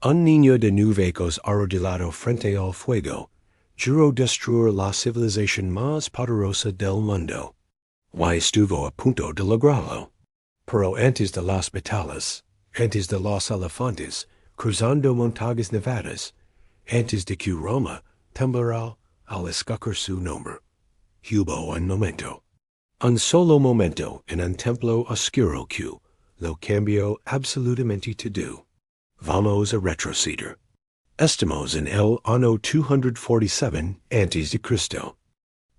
Un niño de nuvecos arrodillado frente al fuego, juró destruir la civilización más poderosa del mundo. Y estuvo a punto de lograrlo. Pero antes de las batallas, antes de los elefantes, cruzando montañas nevadas, antes de que Roma temblara al escuchar su nombre, hubo un solo momento en un templo oscuro que lo cambió absolutamente todo. Vamos a retroceder. Estamos en el año 247 antes de Cristo.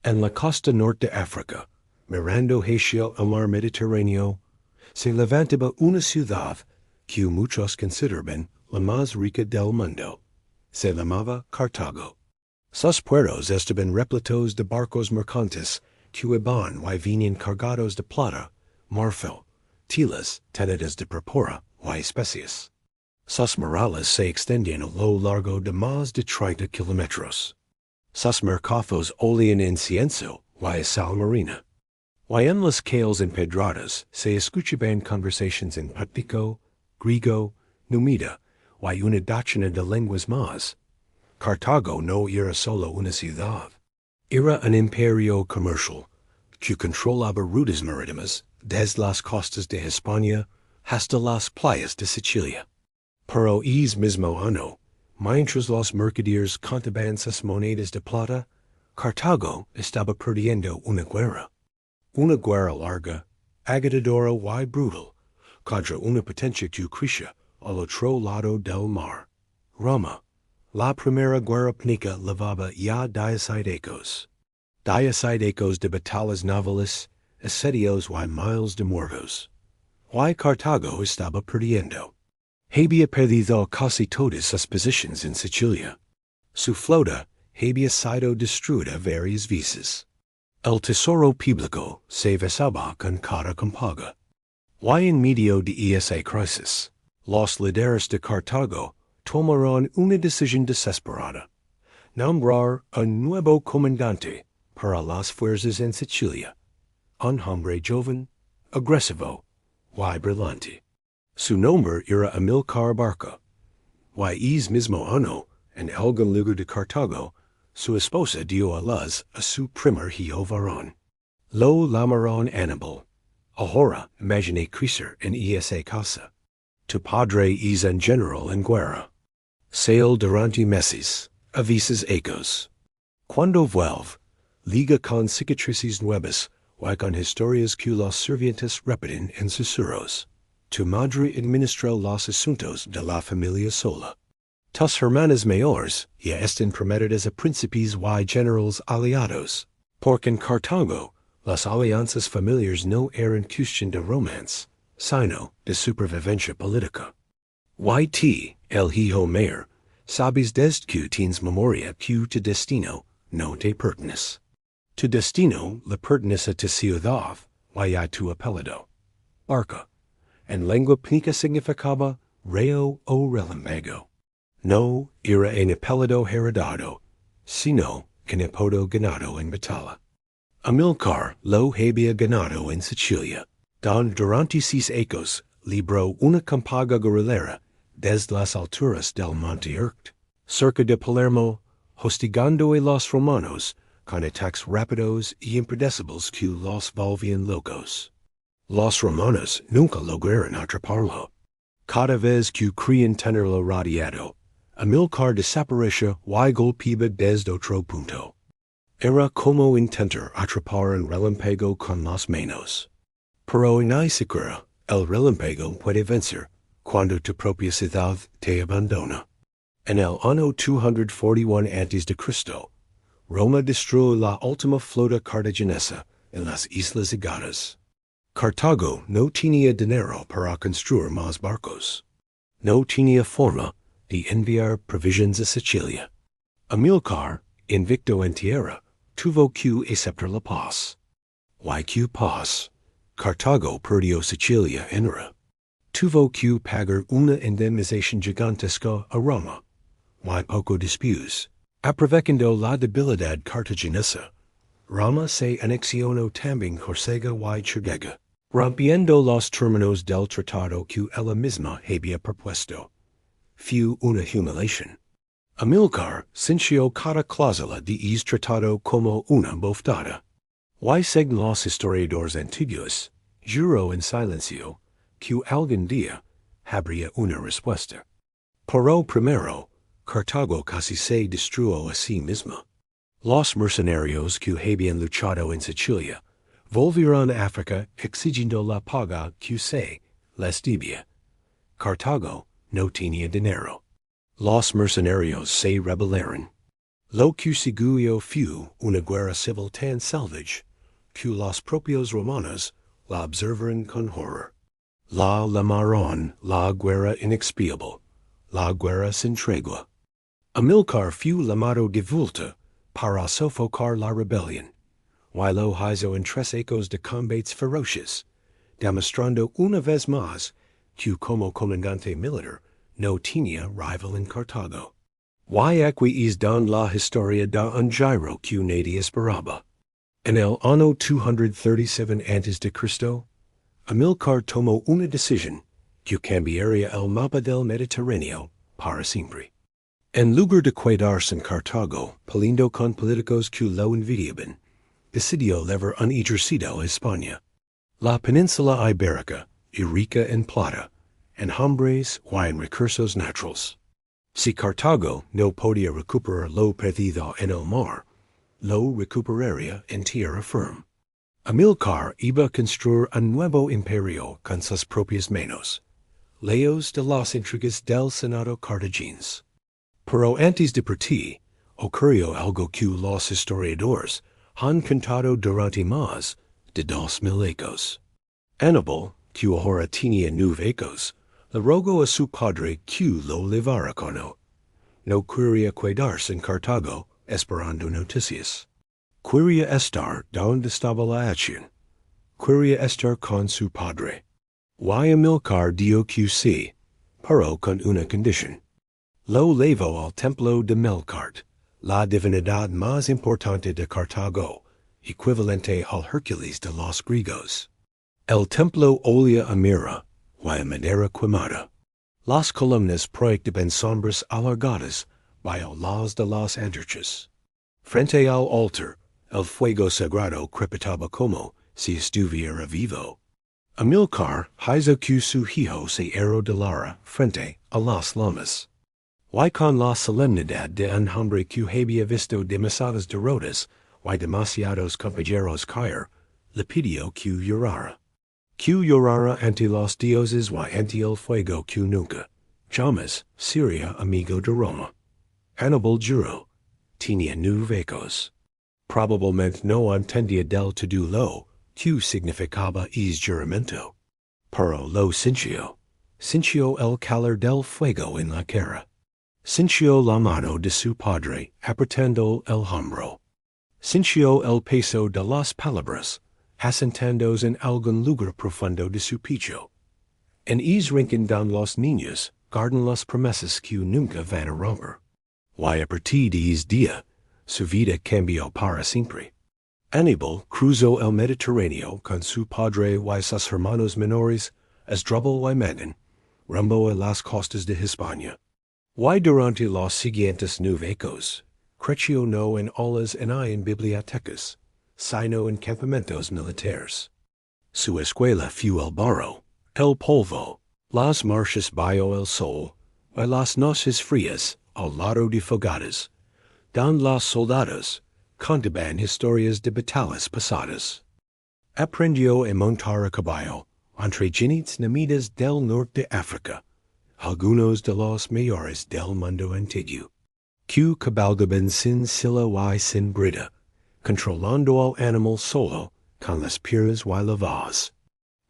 En la costa norte de África, mirando hacia el mar Mediterráneo, se levantaba una ciudad que muchos consideraban la más rica del mundo. Se llamaba Cartago. Sus puertos estaban repletos de barcos mercantes que iban y venían cargados de plata, marfil, telas, tenadas de púrpura y especias. Sus murallas se extendían a lo largo de más de 30 kilómetros. Sus mercados olían incienso y sal marina. Y en las calles empedradas se escuchaban conversaciones en púrtico, griego, numida y una docena de lenguas más. Cartago no era solo una ciudad. Era un imperio comercial que controlaba rutas marítimas desde las costas de España hasta las playas de Sicilia. Pero ese mismo año, mientras los mercaderes contaban sus monedas de plata, Cartago estaba perdiendo una guerra. Una guerra larga, agotadora y brutal, contra una potencia que crecía al otro lado del mar. Roma. La primera guerra púnica levaba ya 16 ecos. 16 ecos de batallas navales, asedios y miles de muertos. Y Cartago estaba perdiendo. Había perdido casi todas sus posiciones en Sicilia. Su flota había sido destruida varias veces. El tesoro público se vaciaba con cada campaña. Y en medio de esa crisis, los líderes de Cartago tomaron una decisión desesperada: nombrar un nuevo comandante para las fuerzas en Sicilia, un hombre joven, agresivo y brillante. Su nombre era Amílcar Barca. Y ese mismo año, en algún lugar de Cartago, su esposa dio a luz a su primer hijo varón. Lo llamaron Aníbal. Ahora imagine crecer en esa casa. Tu padre es un general en guerra. Sail durante meses, a veces ecos. Cuando vuelve, liga con cicatrices nuevas y con historias que los sirvientes repiten en susurros. Tu madre administra los asuntos de la familia sola. Tus hermanas mayores ya están prometidas a príncipes y generals aliados, porque en Cartago las alianzas familiares no eran cuestión de romance, sino de supervivencia política. Y el hijo mayor, sabes desde que tienes memoria que tu destino no te pertenece. Tu destino le pertenece a tu ciudad y a tu apellido. Barca. En lengua púnica significaba reo o relámpago. No era un apellido heredado, sino un apodo ganado en batalla. Amílcar lo había ganado en Sicilia, donde durante 6 ecos libró una campaña guerrillera desde las alturas del Monte Irkt, cerca de Palermo, hostigando a los romanos con ataques rápidos y impredecibles que los volvían locos. Los romanos nunca lograron atraparlo. Cada vez que creían tenerlo rodeado, Amílcar desaparecía y golpeaba desde otro punto. Era como intentar atrapar un relámpago con las manos. Pero en esa guerra, el relámpago puede vencer cuando tu propia ciudad te abandona. En el año 241 a.C., Roma destruyó la última flota cartaginesa en las Islas Agadas. Cartago no tenía dinero para construir más barcos. No tenía forma de enviar provisiones a Sicilia. Amílcar, invicto en tierra, tuvo que aceptar la paz. Y que paz, Cartago perdió Sicilia entera. Tuvo que pagar una indemnización gigantesca a Roma. Y poco después, aprovechando la debilidad cartaginesa, Roma se anexionó también Córcega y Chirguega, rompiendo los términos del tratado que ella misma había propuesto. few una humiliation. Amilcar, cincio cada cláusula de is tratado como una bofetada. Y según los historiadores antiguos, juró en silencio, que algún día habría una respuesta. Pero primero, Cartago casi se destruyó a sí misma. Los mercenarios que habían luchado en Sicilia volvieron a África exigiendo la paga que se les debía. Cartago no tenía dinero. Los mercenarios se rebelaron. Lo que siguió fue una guerra civil tan salvaje que los propios romanos la observaron con horror. La llamaron la guerra inexpiable, la guerra sin tregua. Amilcar fue llamado de vuelta para sofocar la rebelión, y lo hizo en 3 ecos de combates feroces, demostrando una vez más que como comandante militar no tenía rival en Cartago. Y aquí es donde la historia da un giro que nadie esperaba. En el año 237 a.C., Amilcar tomó una decisión que cambiaría el mapa del Mediterráneo para siempre. En lugar de quedarse en Cartago, peleando con políticos que lo envidiaban, decidió llevar un ejército a España. La península ibérica es rica en plata, en hombres y en recursos naturales. Si Cartago no podía recuperar lo perdido en el mar, lo recuperaría en tierra firme. Amilcar iba a construir un nuevo imperio con sus propias manos, lejos de las intrigas del Senado cartaginés. Pero antes de partir, ocurrió algo que los historiadores han contado durante más de 2000 años. Aníbal, que ahora tenía 9 años, le rogó a su padre que lo llevara con él. No quería quedarse en Cartago esperando noticias. Quería estar donde estaba la acción. Quería estar con su padre. Y Amilcar dijo que sí, pero con una condición. Lo llevó al templo de Melkart, la divinidad más importante de Cartago, equivalente al Hércules de los griegos. El templo olía a mirra y a madera quemada. Las columnas proyectaban sombras alargadas bajo las de las antorchas. Frente al altar, el fuego sagrado crepitaba como si estuviera vivo. Amilcar hizo que su hijo se arrodillara frente a las llamas. Y con la solemnidad de un hombre que había visto demasiadas derrotas y demasiados compañeros caer, le pidió que llorara. Que llorara ante los dioses y ante el fuego que nunca, jamás, sería amigo de Roma. Aníbal juró. Tenía 9 años. Probablemente no entendía del todo lo que significaba ese juramento. Pero lo sintió. Sintió el calor del fuego en la cara. Sintió la mano de su padre apretando el hombro. Sintió el peso de las palabras asentándose en algún lugar profundo de su pecho. En ese rincón donde los niños guardan las promesas que nunca van a romper. Y a partir de ese día, su vida cambió para siempre. Aníbal cruzó el Mediterráneo con su padre y sus hermanos menores, Asdrúbal y Magón, rumbo a las costas de Hispania. Y durante los siguientes 9 años, creció no en aulas ni en bibliotecas, sino en campamentos militares. Su escuela fue el barro, el polvo, las marchas bajo el sol, y las noches frías al lado de fogatas, donde los soldados contaban historias de batallas pasadas. Aprendió a montar a caballo entre jinetes namitas del norte de África, algunos de los mayores del mundo antiguo, que cabalgaban sin silla y sin brida, controlando al animal solo con las piernas y la voz.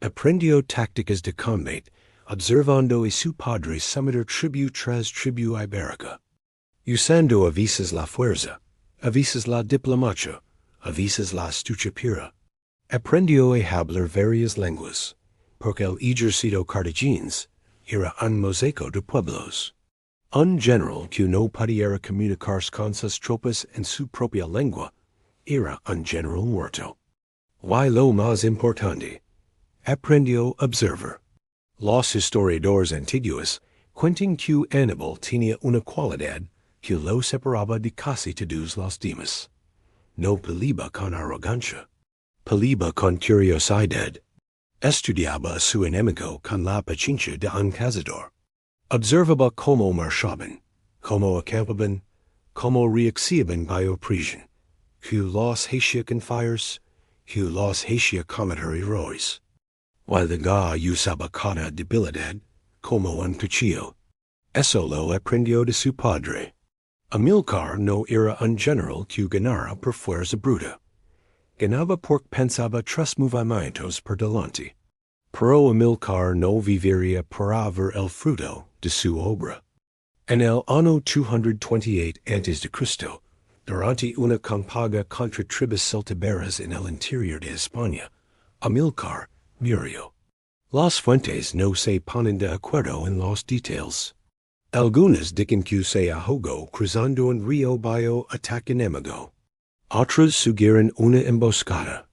Aprendió tácticas de combate, observando a su padre someter tribu tras tribu ibérica, usando a veces la fuerza, a veces la diplomacia, a veces la astucia pura. Aprendió a hablar varias lenguas, porque el ejército cartaginés era un mosaico de pueblos. Un general que no pudiera comunicarse con sus tropas en su propia lengua era un general muerto. Y lo más importante, aprendió a observar. Los historiadores antiguos Quentin q Aníbal tenía una cualidad que lo separaba de casi todos los demás. No peleaba con arrogancia, peleaba con curiosidad. Estudiaba a su enemigo con la paciencia de un cazador. Observaba cómo marchaban, cómo acampaban, cómo reaccionaban bajo presión, que los hacía confiados, que los hacía cometer errores. While usaba cada debilidad como un cuchillo. Eso lo aprendió de su padre. Amílcar no era un general que ganara por fuerza bruta. Ganaba porque pensaba tres movimientos por delante. Pero Amílcar no viviría para ver el fruto de su obra. En el año 228 a.C., durante una campaña contra tribus celtiberas en el interior de España, Amílcar murió. Las fuentes no se ponen de acuerdo en los detalles. Algunas dicen que se ahogó cruzando un río bajo ataque enemigo. Otras sugieren una emboscada.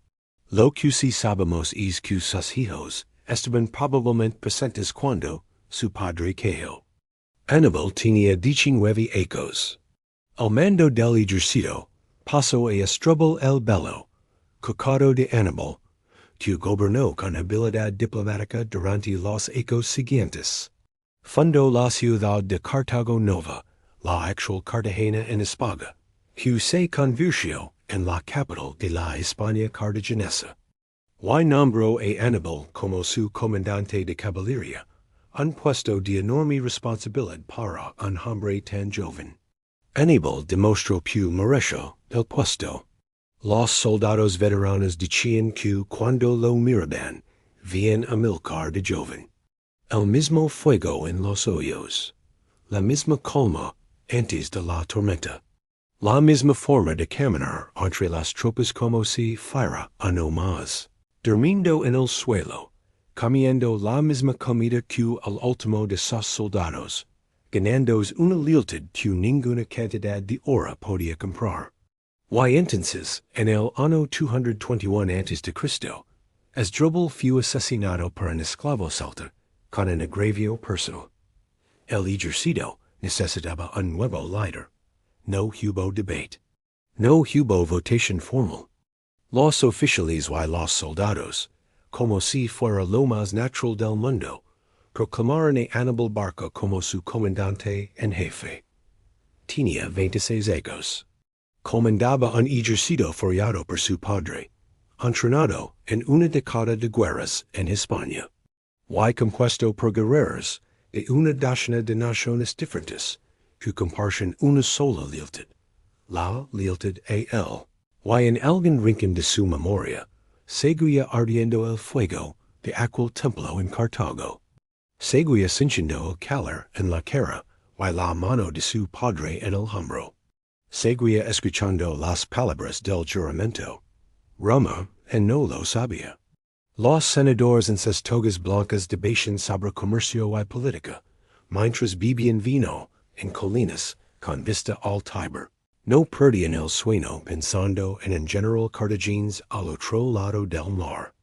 Lo que sí sabemos es que sus hijos estaban probablemente presentes cuando su padre cayó. Aníbal tenía 19 hijos. Al mando del ejército pasó a Asdrúbal el Bello, cocado de Aníbal, que gobernó con habilidad diplomática durante los años siguientes. Fundó la ciudad de Cartago Nova, la actual Cartagena en España, que se convirtió en la capital de la España cartaginesa. Y nombró a Aníbal como su comandante de caballería, un puesto de enorme responsabilidad para un hombre tan joven. Aníbal demostró que mereció el puesto. Los soldados veteranos decían que cuando lo miraban, veían a Amílcar de joven. El mismo fuego en los ojos, la misma calma antes de la tormenta, la misma forma de caminar entre las tropas como si fuera a no más, durmiendo en el suelo, comiendo la misma comida que el último de sus soldados, ganando una lealtad que ninguna cantidad de oro podía comprar. Y entonces, en el año 221 a.C., Asdrúbal fue asesinado por un esclavo celta, con un agravio personal. El ejército necesitaba un nuevo líder. No hubo debate. No hubo votación formal. Los oficiales y los soldados, como si fuera lo más natural del mundo, proclamaron a Aníbal Barca como su comandante en jefe. Tenía 26 hijos. Comandaba un ejército formado por su padre, entrenado en una década de guerras en España. Y compuesto por guerreros de una docena de naciones diferentes que comparten una sola lealtad, la lealtad a él. Y en algún rincón de su memoria seguía ardiendo el fuego de aquel templo en Cartago. Seguía cinchando el calor en la cara y la mano de su padre en el hombro. Seguía escuchando las palabras del juramento. Roma no lo sabía. Los senadores en sus togas blancas debatían sobre comercio y política, mientras bebían vino en colinas con vista al Tíber. No perdían el sueño pensando en general Cartagines al otro lado del mar.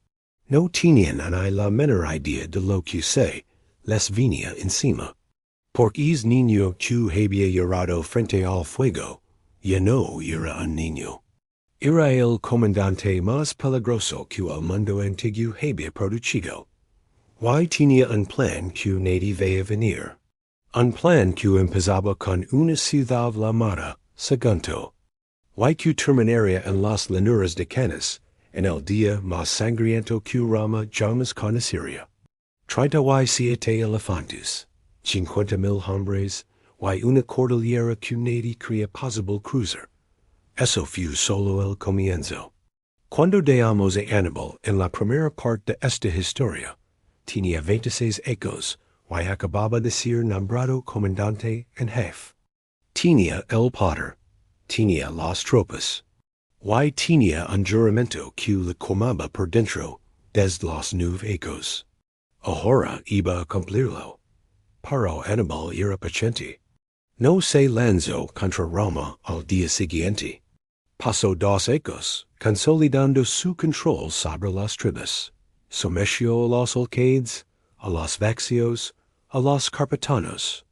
No tenían ni la menor idea de lo que se les venía encima. Porque es niño que había llorado frente al fuego, ya no era un niño. Era el comandante más peligroso que el mundo antiguo había producido. Y tenía un plan que nadie veía venir. Un plan que empezaba con una ciudad llamada Sagunto, y que terminaría en las llanuras de Canas, en el día más sangriento que Roma jamás conociera. 37 elefantes, 50,000 hombres, y una cordillera que nadie creía posible cruzar. Eso fue solo el comienzo. Cuando dejamos a Aníbal en la primera parte de esta historia, tenía 26 hijos y acababa de ser nombrado comandante en jefe. Tenía el poder, tenía las tropas, y tenía un juramento que le comaba por dentro desde los 9 hijos. Ahora iba a cumplirlo. Pero Aníbal era paciente. No se lanzó contra Roma al día siguiente. Pasó 2 años consolidando su control sobre las tribus. Sometió a los alcaides, a los vaxios, a los Carpetanos.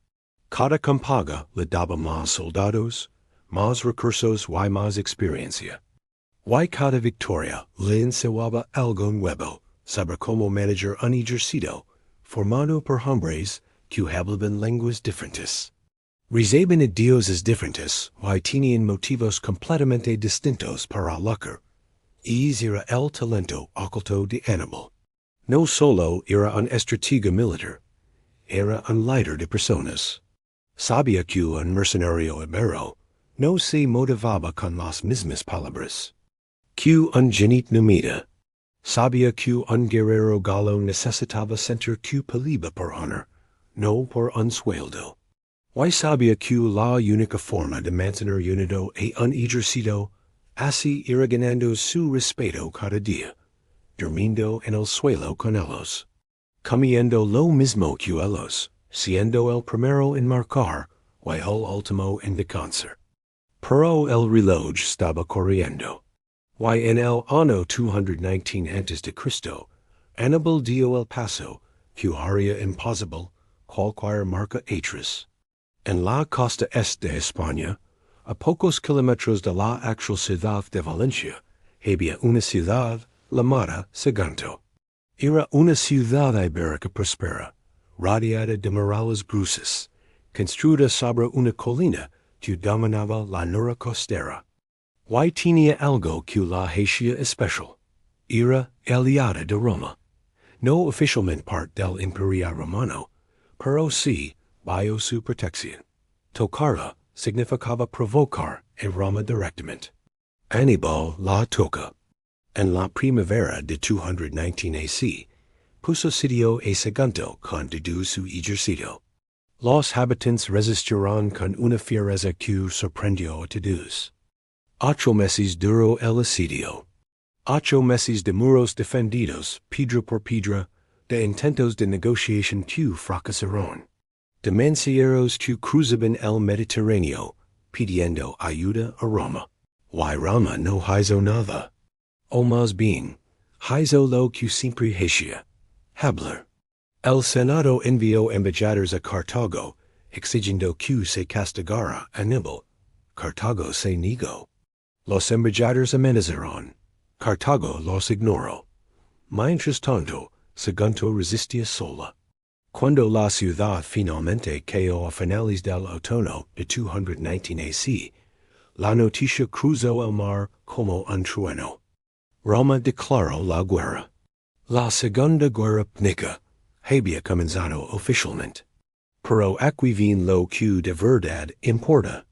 Cada campaga le daba más soldados, más recursos y más experiencia. Y cada victoria le enseñaba algo nuevo sobre cómo manejar un ejército, formado por hombres que hablaban lenguas diferentes. Reciben dioses diferentes y tenían motivos completamente distintos para lucrar. Era el talento oculto de Aníbal. No solo era un estratega militar, era un líder de personas. Sabía que un mercenario ibero no se motivaba con las mismas palabras que un genit numida. Sabía que un guerrero galo necesitaba sentir que pelea por honor, no por un sueldo. Y sabía que la única forma de mantener unido a un ejército así era ganando su respeto cada día, durmiendo en el suelo con ellos, comiendo lo mismo que ellos, siendo el primero en marcar y el último en descansar. Pero el reloj estaba corriendo. Y en el año 219 a.C., Aníbal dio el paso que haría imposible cualquier marca atrás. En la costa este de España, a pocos kilómetros de la actual ciudad de Valencia, había una ciudad llamada Sagunto. Era una ciudad ibérica próspera, rodeada de murallas gruesas, construida sobre una colina que dominaba la llanura costera. Y tenía algo que la hacía especial. Era aliada de Roma. No oficialmente parte del Imperio Romano, pero sí bajo su protección. Tocarla significaba provocar a Roma directamente. Aníbal la toca. En la primavera de 219 AC, puso sitio a Sagunto con todo su ejército. Los habitantes resistieron con una fiereza que sorprendió a todos. 8 meses duró el asedio. 8 meses de muros defendidos, piedra por piedra, de intentos de negociación que fracasaron, de mensajeros que cruzaban el Mediterráneo, pidiendo ayuda a Roma. Y Roma no hizo nada. O más bien, hizo lo que siempre hacía, hablar. El Senado envió embajadores a Cartago, exigiendo que se castigara a Aníbal. Cartago se negó. Los embajadores amenazaron. Cartago los ignoró. Mientras tanto, Sagunto resistía sola. Cuando la ciudad finalmente cayó a finales del otoño de 219 AC, la noticia cruzó el mar como un trueno. Roma declaró la guerra. La Segunda Guerra Púnica había comenzado oficialmente. Pero aquí viene lo que de verdad importa.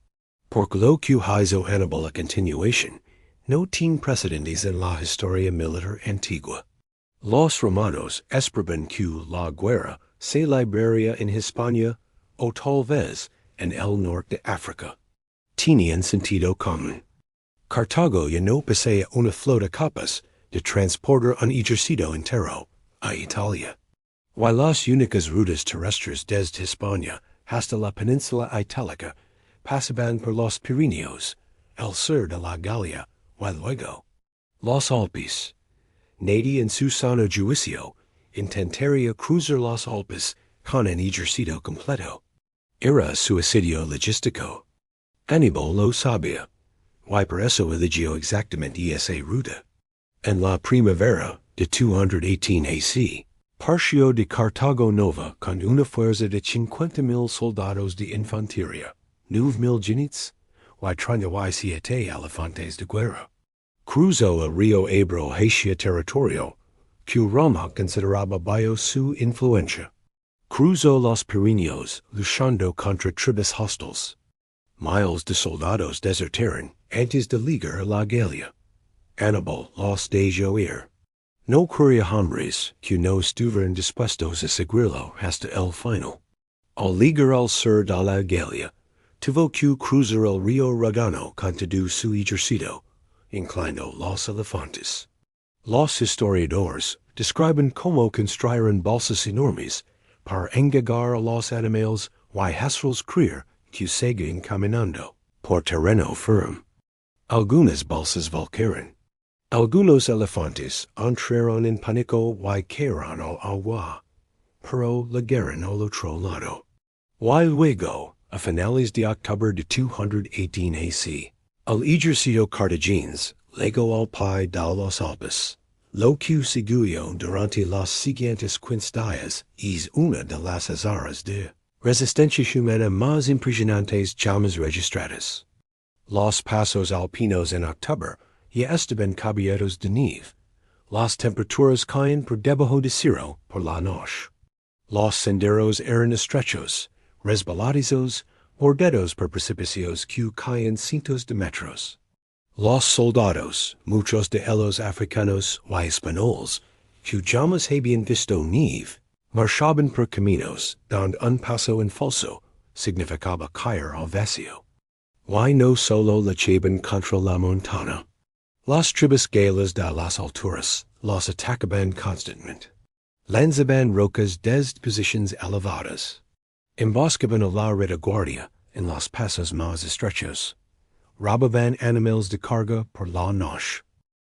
Porque lo que hizo Aníbal a continuación no tiene precedentes en la historia militar antigua. Los romanos esperaban que la guerra se libraría en Hispania o tal vez en el norte de África. Tenían sentido común. Cartago ya no posee una flota capaz de transportar un ejército entero a Italia. Y las únicas rutas terrestres desde Hispania hasta la península itálica pasaban por los Pirineos, el sur de la Galia, y luego los Alpes. Nadie en su sano juicio intentaría cruzar los Alpes con un ejército completo. Era suicidio logístico. Aníbal lo sabía, y por eso eligió exactamente esa ruta. En la primavera de 218 AC, partió de Cartago Nova con una fuerza de 50,000 soldados de infantería, 9,000 jinetes y 37 elefantes de guerra. Cruzó el río Ebro hacia territorio que Roma consideraba bajo su influencia. Cruzó los Pirineos luchando contra tribus hostiles. Miles de soldados desertaron antes de llegar a la Galia. Aníbal los dejó ir. No quería hombres que no estuvieran dispuestos a seguirlo hasta el final. Al llegar al sur de la Galia, tuvo que cruzar el río Rodano con todo su ejército, incluyendo los elefantes. Los historiadores describen cómo construyeron balsas enormes para engagar a los animales y hacerlos creer que seguían caminando por terreno firme. Algunas balsas volcaron. Algunos elefantes entraron en pánico y cayeron al agua. pero legaron o lo trollado. Y luego, a finales de octubre de 218 AC, el ejército cartaginés llegó al pie de los Alpes, lo que siguió durante los siguientes 15 días es una de las áreas de resistencia humana más impresionantes jamás registradas. Los pasos alpinos en octubre ya estaban cubiertos de nieve. Las temperaturas caen por debajo de cero por la noche. Los senderos eran estrechos, resbaladizos, bordeados por precipicios que caen cientos de metros. Los soldados, muchos de ellos africanos y españoles, que jamás habían visto nieve, marchaban por caminos donde un paso en falso significaba caer al vacío. Y no solo luchaban contra la montana. Las tribus galas de las alturas los atacaban constantemente. Lanzaban rocas desde posiciones elevadas. Emboscaban a la retaguardia en los pasos más estrechos. Robaban animales de carga por la noche.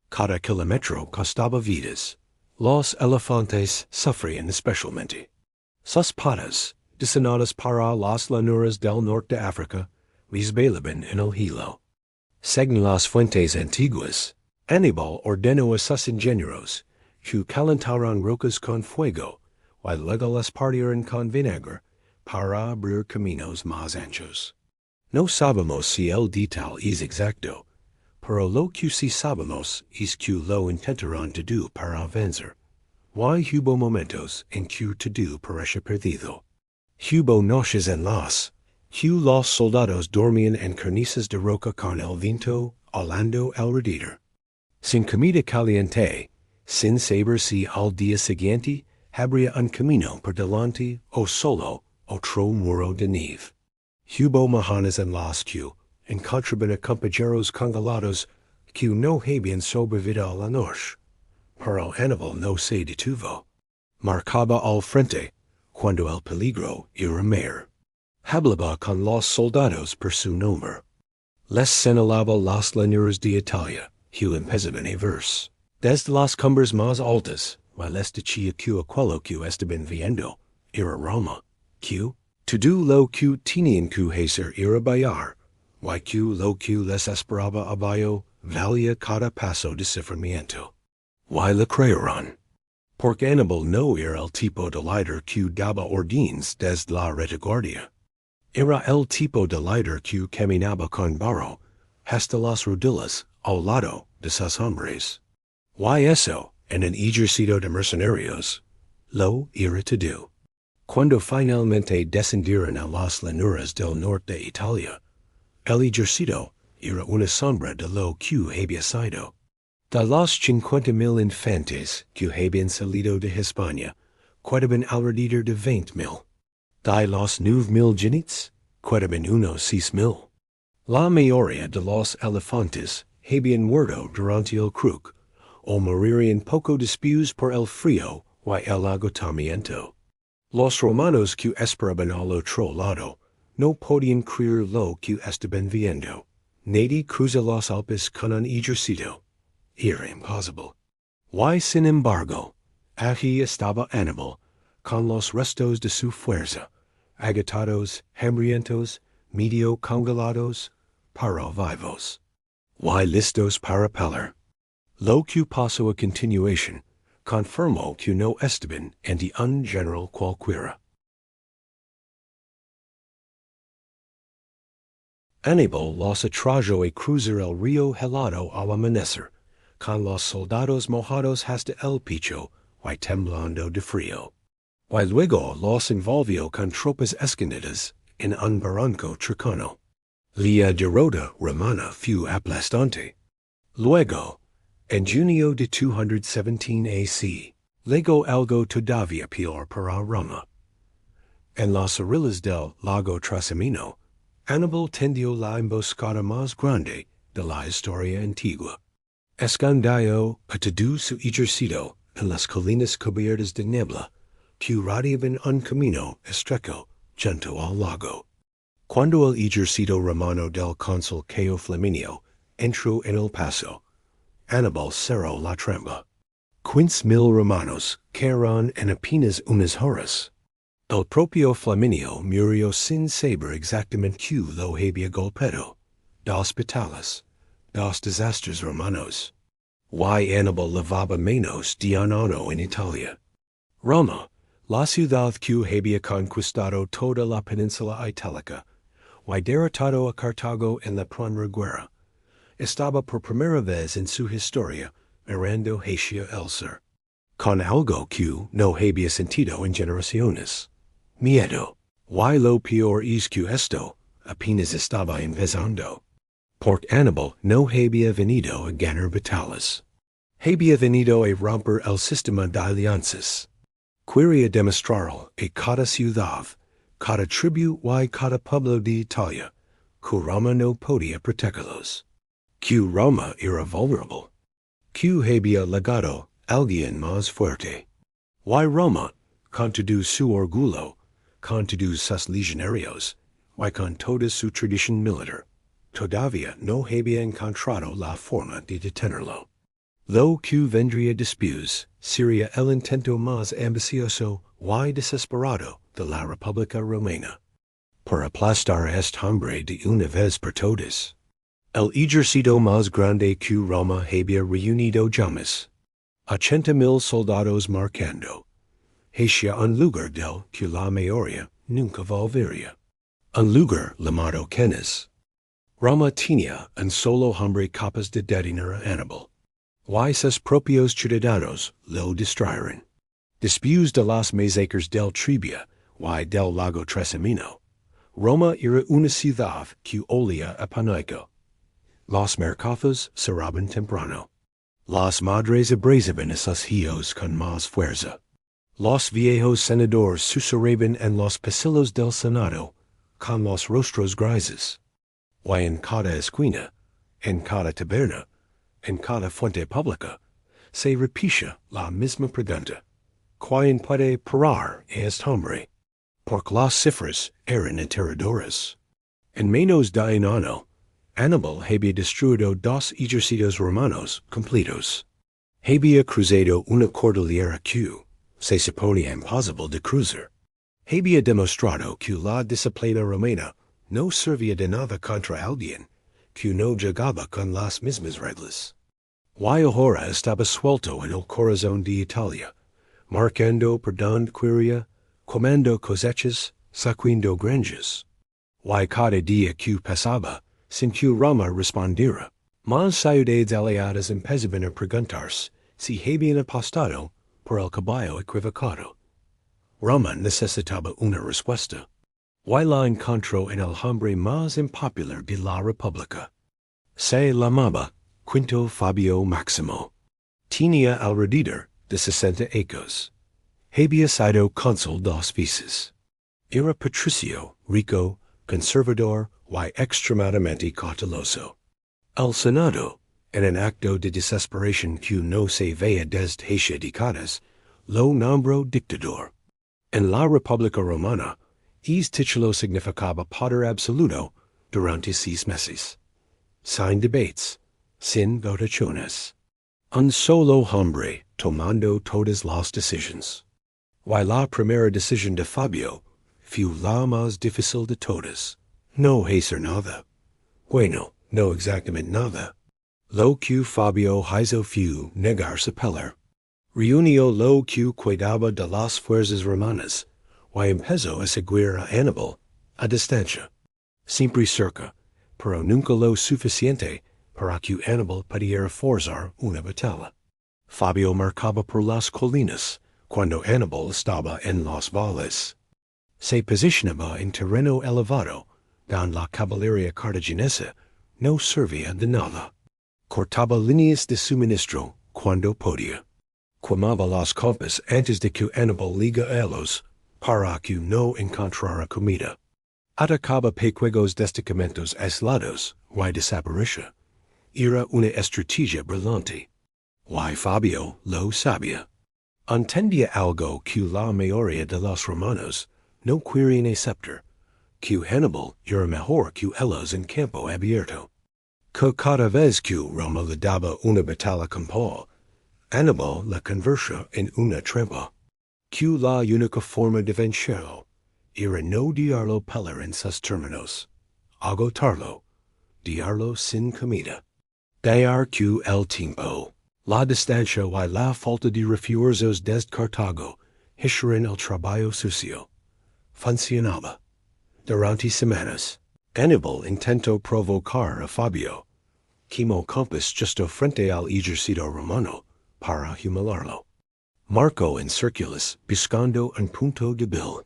Cada kilómetro costaba vidas. Los elefantes sufrían especialmente. Sus patas, diseñadas para las llanuras del norte de África, resbalaban en el hilo. Según las fuentes antiguas, Aníbal ordenó a sus ingenieros que calentaran rocas con fuego y luego las partieran con vinagre para abrir caminos más anchos. No sabemos si el detalle es exacto, pero lo que sí sabemos es que lo intentaron todo para vencer. Y hubo momentos en que todo parecía perdido. Hubo noches en las que los soldados dormían en cornisas de roca con el viento hablando alrededor. Sin comida caliente, sin saber si al día siguiente habría un camino por delante o solo otro muro de nieve. Hubo mañanas en las que encontraban a compañeros congelados que no habían sobrevivido a la noche, pero Aníbal no se detuvo. Marcaba al frente cuando el peligro era mayor. Hablaba con los soldados por su nombre. Les señalaba las llanuras de Italia, que empezaban a verse. Desde las cumbres más altas, y les decía que aquello que estaban viendo era Roma, que todo lo que tenían que hacer era bailar, y que lo que les esperaba abajo valía cada paso de sufrimiento. Y le creyeron. Porque Aníbal no era el tipo de líder que daba órdenes desde la retaguardia. Era el tipo de líder que caminaba con barro hasta las rodillas al lado de sus hombres. Y eso, en un ejército de mercenarios, lo era todo. Cuando finalmente descendieron a las llanuras del norte de Italia, el ejército era una sombra de lo que había sido. De los 50,000 infantes que habían salido de España, quedaban alrededor de 20,000. De los 9,000 jinetes, quedaban unos 6,000. La mayoría de los elefantes habían muerto durante el cruce, o morirían poco después por el frío y el agotamiento. Los romanos que esperaban al otro lado no podían creer lo que estaban viendo. Nadie cruza los Alpes con un ejército. Era imposible. Y sin embargo, allí estaba Aníbal, con los restos de su fuerza, agotados, hambrientos, medio congelados, pero vivos. Y listos para pelear. Lo que pasó a continuación confirmó que no estaban ante un general cualquiera. Aníbal los atrayó a cruzar el río helado al amanecer, con los soldados mojados hasta el pecho y temblando de frío. Y luego los envolvió con tropas escondidas en un barranco cercano. La derrota romana fue aplastante. Luego, en junio de 217 AC, llegó algo todavía peor para Roma. En las orillas del lago Trasimeno, Aníbal tendió la emboscada más grande de la historia antigua. Escondió a todo su ejército en las colinas cubiertas de niebla que rodeaban un camino estrecho junto al lago. Cuando el ejército romano del cónsul Cayo Flaminio entró en el paso, Aníbal cerró la trampa. Quince mil romanos, Charon and Apinas unas horas. El propio Flaminio murió sin saber exactamente Q lo había golpeado. Dos batallas, dos desastres romanos. Y Aníbal levaba menos de un año en Italia. Roma, la ciudad que había conquistado toda la península itálica, y derrotado a Cartago en la Primera Guerra, estaba por primera vez en su historia mirando hacia el sur, con algo que no había sentido en generaciones. Miedo. Y lo peor es que esto apenas estaba empezando. Porque Aníbal no había venido a ganar batallas. Había venido a romper el sistema de alianzas. Quería demostrar a cada ciudad, cada tribu y cada pueblo de Italia que Roma no podía protegerlos. Que Roma era vulnerable. Que había legado alguien más fuerte. Y Roma, con todo su orgullo, con todos sus legionarios, y con toda su tradición militar, todavía no había encontrado la forma de detenerlo. Lo que vendría después sería el intento más ambicioso y desesperado de la República Romana, por aplastar a este hombre de una vez por todas. El ejército más grande que Roma había reunido jamás, 80,000 soldados marcando, hacia un lugar del que la mayoría nunca volvería, un lugar llamado Kenes. Roma tenía un solo hombre capaz de detener a Aníbal, y sus propios ciudadanos lo distrayeron. Después de los masacres del Trebia y del lago Trasimeno, Roma era una ciudad que olía a pánico. Los mercados cerraban temprano. Las madres abrazaban a sus hijos con más fuerza. Los viejos senadores susurraban en los pasillos del Senado con los rostros grises. Y en cada esquina, en cada taberna, en cada fuente pública, se repetía la misma pregunta. ¿Quién puede parar a este hombre? Porque las cifras eran aterradoras. En menos de un año, Aníbal había destruido 2 ejércitos romanos completos. Había cruzado una cordillera que se suponía imposible de cruzar. Había demostrado que la disciplina romana no servía de nada contra alguien que no llegaba con las mismas reglas. Y ahora estaba suelto en el corazón de Italia, marcando por donde quería, comando cosechas, saqueando granjas. Y cada día que pasaba, sin que Roma respondiera, más ciudades aliadas empezaban a preguntarse si habían apostado por el caballo equivocado. Roma necesitaba una respuesta. Y la encontró en el hombre más impopular de la República. Se llamaba Quinto Fabio Maximo. Tenía alrededor de 60 años. Había sido cónsul 2 veces. Era patricio, rico, conservador y extremadamente cauteloso. El Senado, en un acto de desesperación que no se veía desde hace décadas, lo nombró dictador. En la República Romana, este título significaba poder absoluto durante 6 meses. Sin debates, sin votaciones. Un solo hombre tomando todas las decisiones. Y la primera decisión de Fabio fue la más difícil de todas. No hacer nada. Bueno, no exactamente nada. Lo que Fabio hizo fue negarse a pelear. Reunió lo que quedaba de las fuerzas romanas y empezó a seguir a Aníbal a distancia. Siempre cerca, pero nunca lo suficiente para que Aníbal pudiera forzar una batalla. Fabio marcaba por las colinas cuando Aníbal estaba en los valles. Se posicionaba en terreno elevado donde la caballería cartaginesa no servía de nada. Cortaba líneas de suministro cuando podía. Quemaba las copas antes de que Aníbal liga ellos para que no encontrara comida. Atacaba pequeños destacamentos aislados y desaparecía. Era una estrategia brillante. Y Fabio lo sabía. Entendía algo que la mayoría de los romanos no querían aceptar, que Aníbal era mejor que ellos en campo abierto. Que cada vez que Roma le daba una batalla campal, Aníbal la conversa en una trampa. Q la única forma de vencerlo era no diarlo pelar en sus términos, agotarlo, diarlo sin comida. Dar Q el tiempo. La distancia y la falta de refuerzos desde Cartago hicieron el trabajo sucio. Funcionaba. Durante semanas, Aníbal intentó provocar a Fabio, quimo compass justo frente al ejército romano, para humillarlo. Marco en círculos buscando un punto débil.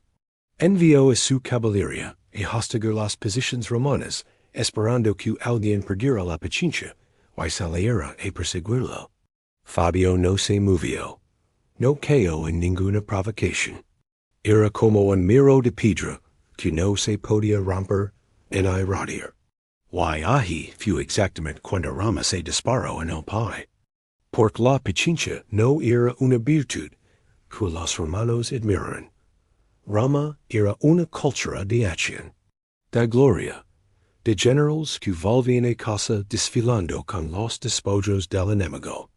Envió a su caballería a hostigar las posiciones romanas, esperando que alguien perdiera la paciencia y saliera a perseguirlo. Fabio no se movió. No cayó en ninguna provocación. Era como un muro de piedra que no se podía romper en irradiar. Y ahí fue exactamente cuando Roma se disparó en el pie. Porque la paciencia no era una virtud que los romanos admiraran. Roma era una cultura de acción, de gloria, de generals que volvían a casa desfilando con los despojos del enemigo.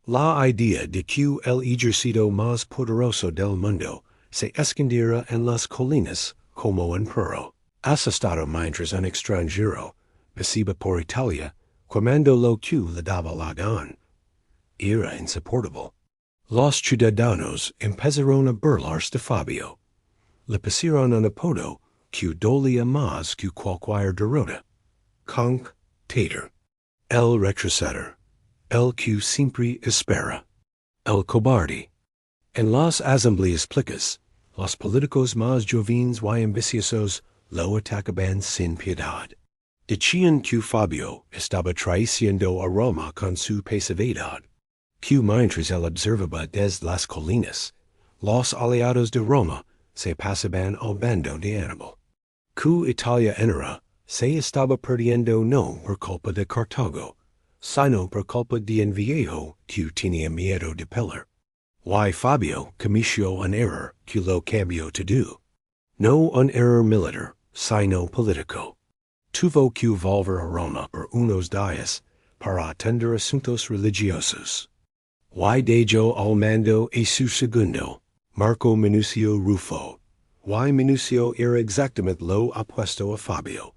La idea de que el ejército más poderoso del mundo se escondiera en las colinas como un perro, asustado mientras un extranjero pasaba por Italia, cuando lo que le daba la gana. Era insoportable. Los ciudadanos empezaron a burlarse de Fabio. Le pusieron un apodo que dolía más que cualquier derrota. Conch Tater. El retroceder. El que siempre espera. El cobarde. En las asambleas públicas, los políticos más jóvenes y ambiciosos lo atacaban sin piedad. Decían que Fabio estaba traicionando a Roma con su pasividad. Que mientras él observaba desde las colinas, los aliados de Roma se pasaban al bando de Aníbal. Que Italia entera se estaba perdiendo no por culpa de Cartago, sino por culpa de un viejo que tenía miedo de pelear. Y Fabio cometió un error que lo cambió todo. No un error militar, sino político. Tuvo que volver a Roma por unos días para atender asuntos religiosos. Y dejó al mando a su segundo, Marco Minucio Rufo. Y Minucio era exactamente lo opuesto a Fabio.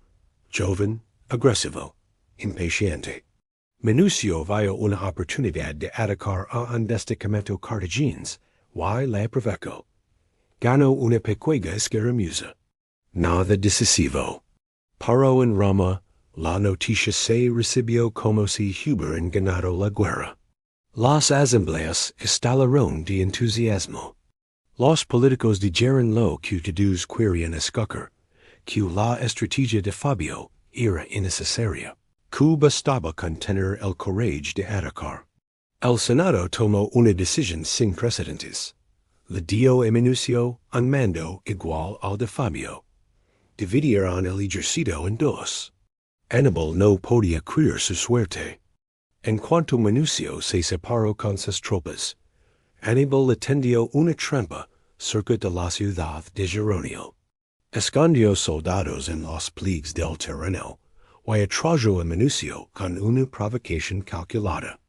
Joven, agresivo, impaciente. Minucio vio una oportunidad de atacar a un destacamento cartaginés y la provocó. Ganó una pequeña escaramuza. Nada decisivo. Pero en Roma, la noticia se recibió como si hubieran ganado la guerra. Las asambleas estallaron de entusiasmo. Los políticos dijeron lo que todos querían escuchar, que la estrategia de Fabio era innecesaria, que bastaba con tener el coraje de atacar. El Senado tomó una decisión sin precedentes. Le dio a Minucio un mando igual al de Fabio. Dividieron el ejército en dos. Aníbal no podía creer su suerte. En cuanto Minucio se separó con sus tropas, Aníbal le tendió una trampa cerca de la ciudad de Geronio. Escondió soldados en los pliegues del terreno y atrayó a Minucio con una provocación calculada.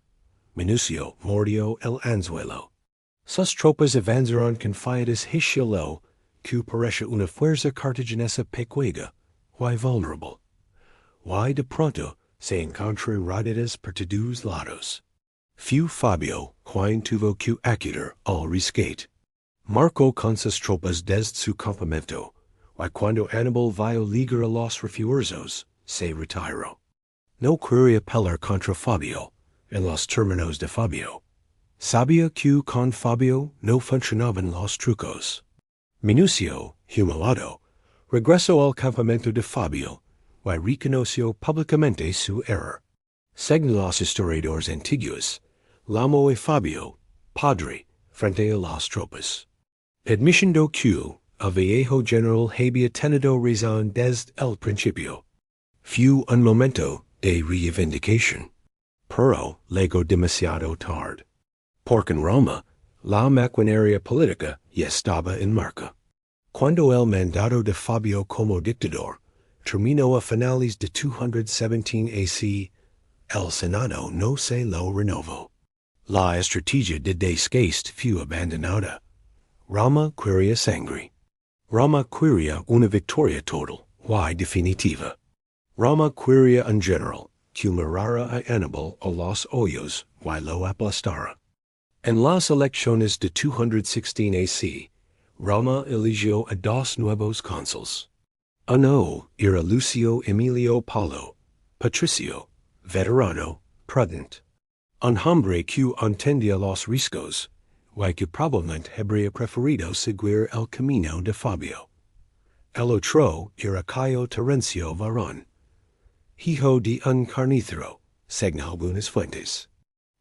Minucio mordió el anzuelo. Sus tropas avanzaron confiadas hacia lo que parece una fuerza cartaginesa pequeña y vulnerable. Y de pronto se encontró rodeadas por todos lados. Fue Fabio quien tuvo que acudir al rescate. Marcó con sus tropas desde su campamento, y cuando Aníbal vio ligar a los refuerzos, se retiró. No quería pelear contra Fabio, en los términos de Fabio. Sabía que con Fabio no funcionaban los trucos. Minucio, humillado, regresó al campamento de Fabio y reconoció públicamente su error. Según los historiadores antiguos, llamó a Fabio padre frente a las tropas. Admitiendo que el viejo general había tenido razón desde el principio. Fue un momento de reivindicación, pero luego demasiado tarde. Porque en Roma, la maquinaria política ya estaba en marcha. Cuando el mandato de Fabio como dictador terminó a finales de 217 AC, el Senado no se lo renovó. La estrategia de desgaste fu abandonada. Roma quiria sangri. Roma quiria una victoria total, y definitiva. Roma quiria en general, cumerara a Aníbal a los hoyos, y lo aplastara. En las elecciones de 216 AC, Roma eligió a dos nuevos cónsules. Uno era Lucio Emilio Paulo, patricio, veterano, prudent. Un hombre que entendía los riscos, y que probablemente habría preferido seguir el camino de Fabio. El otro era Cayo Terencio Varón, hijo de un carnicero, según algunas fuentes.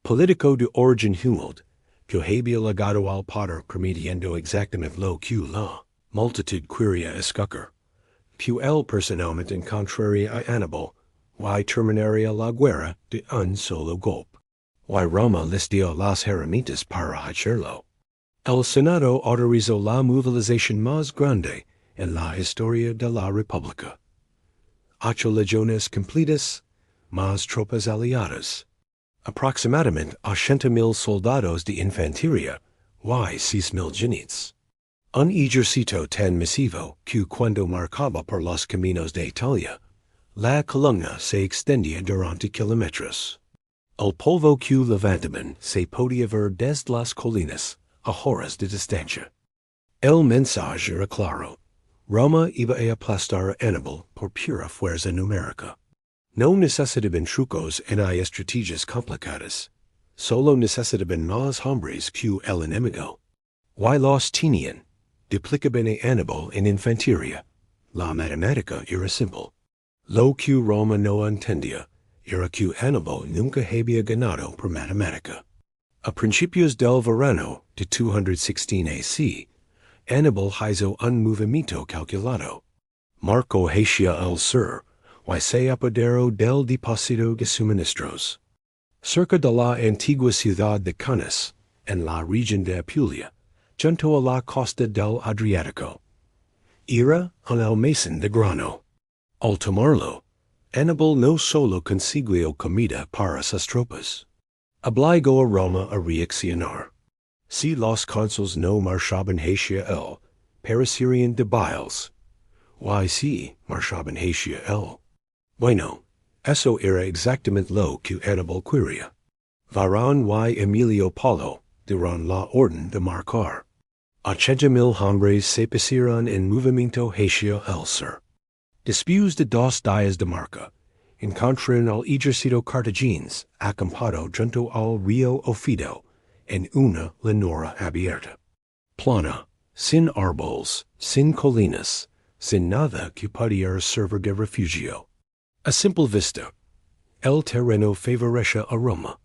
Político de origen humilde, que había legado al poder prometiendo exactamente lo que la multitud quería escoger. Que él personalmente encontraría a Aníbal, y terminaría la guerra de un solo golpe. Y Roma les dio las herramientas para hacerlo. El Senado autorizó la movilización más grande en la historia de la República. 8 legiones completas, más tropas aliadas. Aproximadamente 80,000 soldados de infantería, y 6,000 jinetes. Un ejército tan masivo que cuando marcaba por los caminos de Italia, la columna se extendía durante kilómetros. El polvo que levantaban se podía ver desde las colinas a horas de distancia. El mensaje era claro. Roma iba a aplastar a Aníbal por pura fuerza numérica. No necesitaban trucos ni estrategias complicadas. Solo necesitaban más hombres que el enemigo. Y los tenían. Duplicaban a Aníbal en infantería. La matemática era simple. Lo que Roma no entendía era que Aníbal nunca había ganado por matemática. A principios del verano de 216 AC, Aníbal hizo un movimiento calculado. Marcó hacia el sur, y se apoderó del depósito de suministros. Cerca de la antigua ciudad de Cannes, en la región de Apulia, junto a la costa del Adriático. Era un almacén de grano. Al tomarlo, Aníbal no solo consiguió comida para sus tropas. Obligó a Roma a reaccionar. Si los cónsules no marchaban hacia él, perecerían débiles. Y si marchaban hacia él. Bueno, eso era exactamente lo que Aníbal quería. Varón y Emilio Paulo dieron la orden de marcar. 80,000 hombres se pusieron en movimiento hacia el sur. Después de 2 días de marca, encontraron al ejército cartaginés acampado junto al río Ofido en una llanura abierta. Plana, sin árboles, sin colinas, sin nada que pudiera servir de refugio. A simple vista. El terreno favorecía a Roma.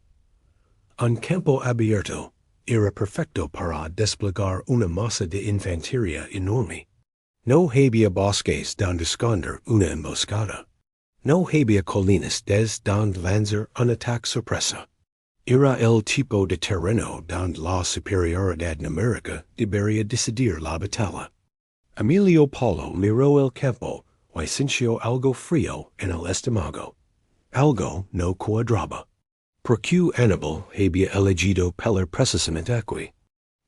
Un campo abierto era perfecto para desplegar una masa de infantería enorme. No había bosques donde esconder una emboscada. No había colinas desde donde lanzar un ataque sorpresa. Era el tipo de terreno donde la superioridad numérica debería decidir la batalla. Emilio Paulo miró el campo y sintió algo frío en el estómago. Algo no cuadraba. ¿Por qué Aníbal había elegido pelear precisamente aquí?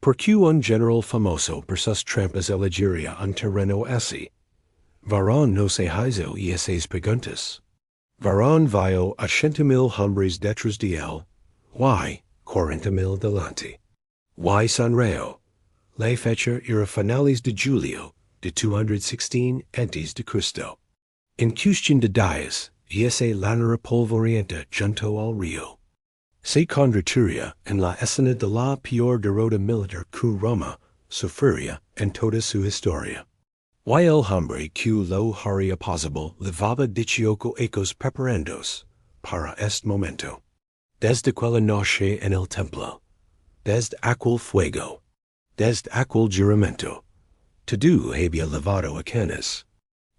¿Por qué un general famoso por sus trampas elegiría un terreno así? Varón no se hizo esas preguntas. Varón vio 80,000 hombres detrás de él, y 40,000 delante. Y sonrió. La fecha era finales de julio de 216 a.C. En cuestión de días, esa llanura polvorienta junto al río se convertiría en la escena de la peor derrota militar que Roma sufriría en toda su historia. Y el hombre que lo haría posible llevaba 18 ecos preparandos para este momento. Desde aquella noche en el templo, desde aquel fuego, desde aquel juramento, todo había levado a Cannes.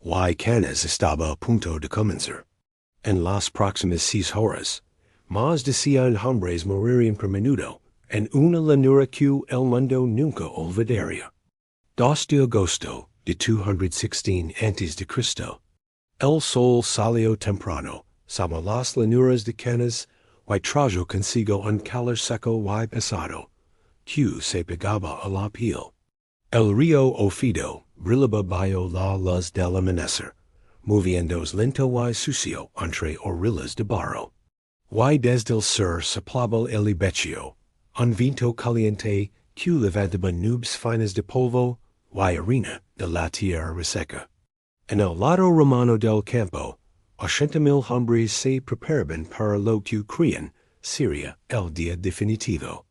Y Cannes estaba a punto de comenzar. En las próximas 6 horas, más de 100 hombres morirían por minuto en una llanura que el mundo nunca olvidaría. 2 de agosto de 216 a.C., el sol salió temprano sobre las llanuras de Cannes y trajo consigo un calor seco y pesado, que se pegaba a la piel. El río Ofido brillaba bajo la luz del amanecer, moviéndose lento y sucio entre orillas de barro. Y desde el sur soplaba el libeccio, un viento caliente que levantaba nubes finas de polvo y arena de la tierra reseca. En el lado romano del campo, 80,000 hombres se preparaban para lo que creían sería el día definitivo.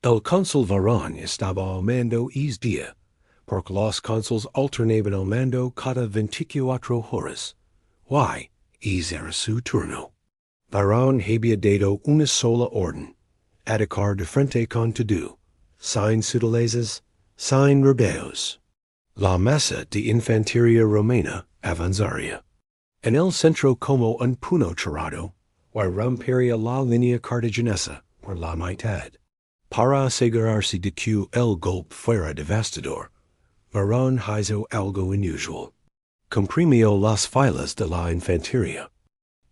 El cónsul Varón estaba al mando ese día, porque los cónsules alternaban el mando cada 24 horas. Y ese era su turno. Varón había dado una sola orden, atacar de frente con todo, sin sutilezas, sin rodeos. La masa de infantería romana avanzaría. En el centro como un puño cerrado, y rompería la línea cartaginesa por la mitad. Para asegurarse de que el golpe fuera devastador, Varón hizo algo inusual. Comprimió las filas de la infantería.